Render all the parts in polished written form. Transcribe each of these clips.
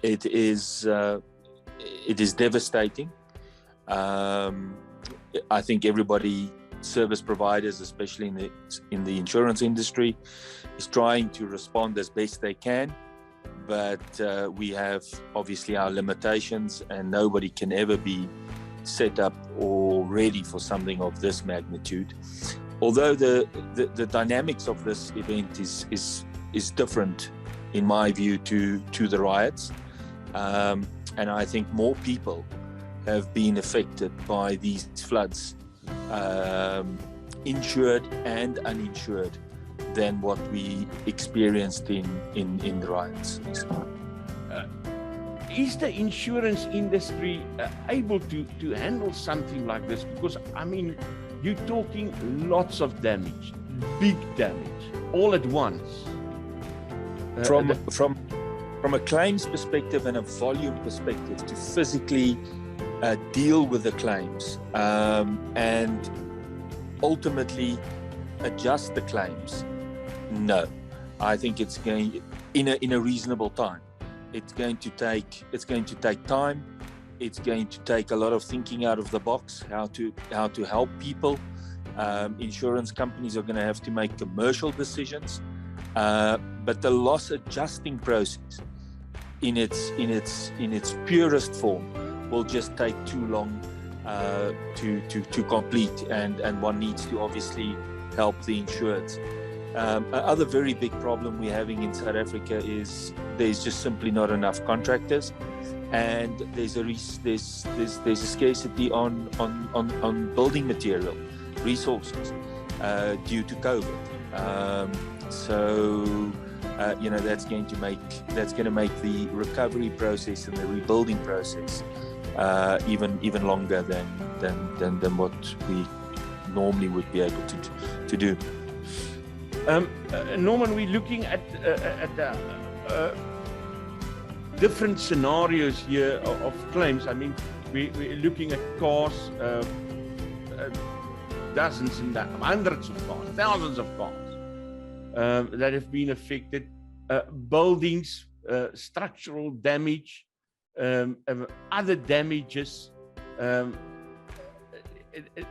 It is devastating. I think everybody, service providers, especially in the insurance industry, is trying to respond as best they can. But we have obviously our limitations, and nobody can ever be set up or ready for something of this magnitude. Although the dynamics of this event is different, in my view, to the riots, and I think more people have been affected by these floods, insured and uninsured, than what we experienced in the riots. Is the insurance industry able to handle something like this? Because, I mean, you're talking lots of damage, big damage, all at once. From a claims perspective and a volume perspective, to physically deal with the claims and ultimately adjust the claims, no. I think it's going in a reasonable time. It's going to take time. It's going to take a lot of thinking out of the box, how to help people. Insurance companies are going to have to make commercial decisions, but the loss adjusting process in its purest form will just take too long to complete, and one needs to obviously help the insureds. Another very big problem we're having in South Africa is there's just simply not enough contractors, and there's a scarcity on building material resources due to COVID. So that's going to make the recovery process and the rebuilding process even longer than what we normally would be able to do. Norman, we're looking at different scenarios here of claims. I mean, we're looking at cars, dozens and hundreds of cars, thousands of cars that have been affected, buildings, structural damage, other damages.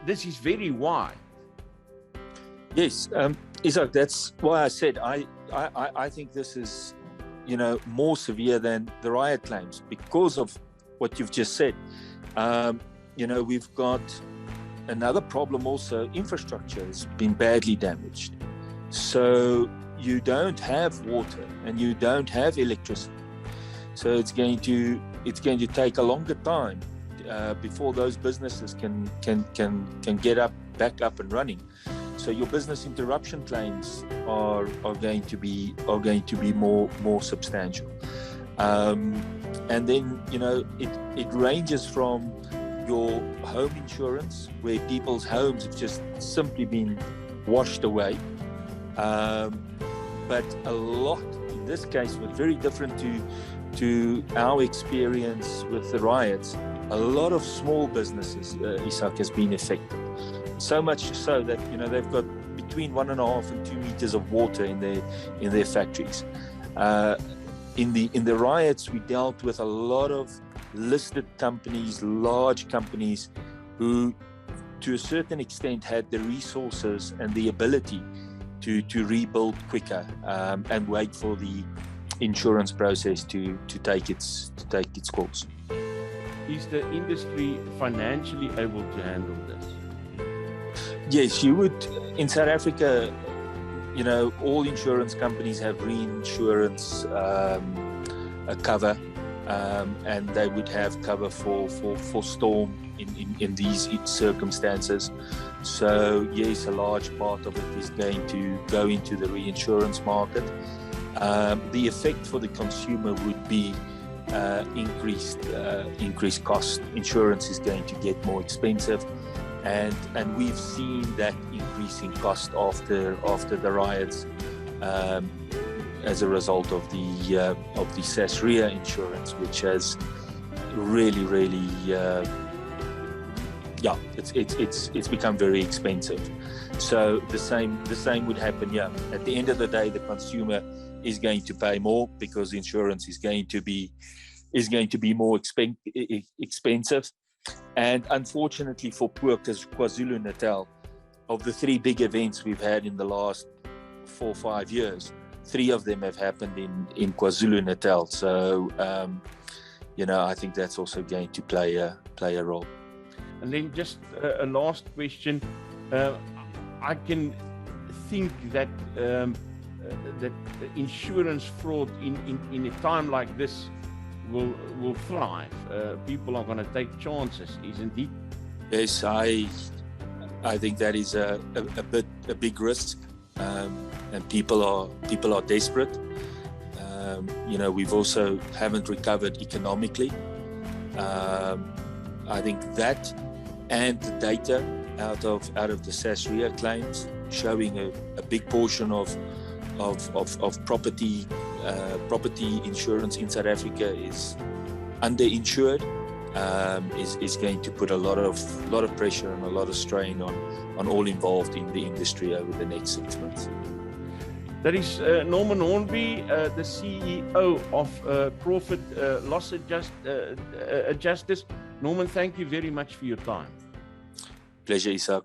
This is very wide. Yes, Izak, that's why I said I think this is, more severe than the riot claims because of what you've just said. We've got another problem also. Infrastructure has been badly damaged. So you don't have water and you don't have electricity. So it's going to take a longer time before those businesses can get back up and running. So your business interruption claims are going to be more substantial, and then it ranges from your home insurance, where people's homes have just simply been washed away, but a lot in this case was very different to our experience with the riots. A lot of small businesses, Izak, has been affected. So much so that they've got between 1.5 and 2 meters of water in their factories. In the riots, we dealt with a lot of listed companies, large companies, who, to a certain extent, had the resources and the ability to rebuild quicker and wait for the insurance process to take its course. Is the industry financially able to handle this? Yes, you would. In South Africa, all insurance companies have reinsurance cover, and they would have cover for storm in these circumstances. So yes, a large part of it is going to go into the reinsurance market. The effect for the consumer would be increased cost. Insurance is going to get more expensive. And we've seen that increasing cost after the riots as a result of the SASRIA insurance, which has really it's become very expensive. So the same would happen here. At the end of the day, the consumer is going to pay more because insurance is going to be is going to be more expensive. And unfortunately for poor KwaZulu-Natal, of the 3 big events we've had in the last 4 or 5 years, 3 of them have happened in KwaZulu-Natal. So, I think that's also going to play a role. And then just a last question. I can think that that insurance fraud in a time like this will thrive. People are going to take chances, isn't it? Yes, I think that is a big risk, and people are desperate. We've also haven't recovered economically. I think that, and the data out of the SASRIA claims showing a big portion of property insurance in South Africa is underinsured, is going to put a lot of pressure and a lot of strain on all involved in the industry over the next 6 months. That is Norman Hornby, the CEO of Crawford Loss Adjusters. Norman, thank you very much for your time. Pleasure, Izak.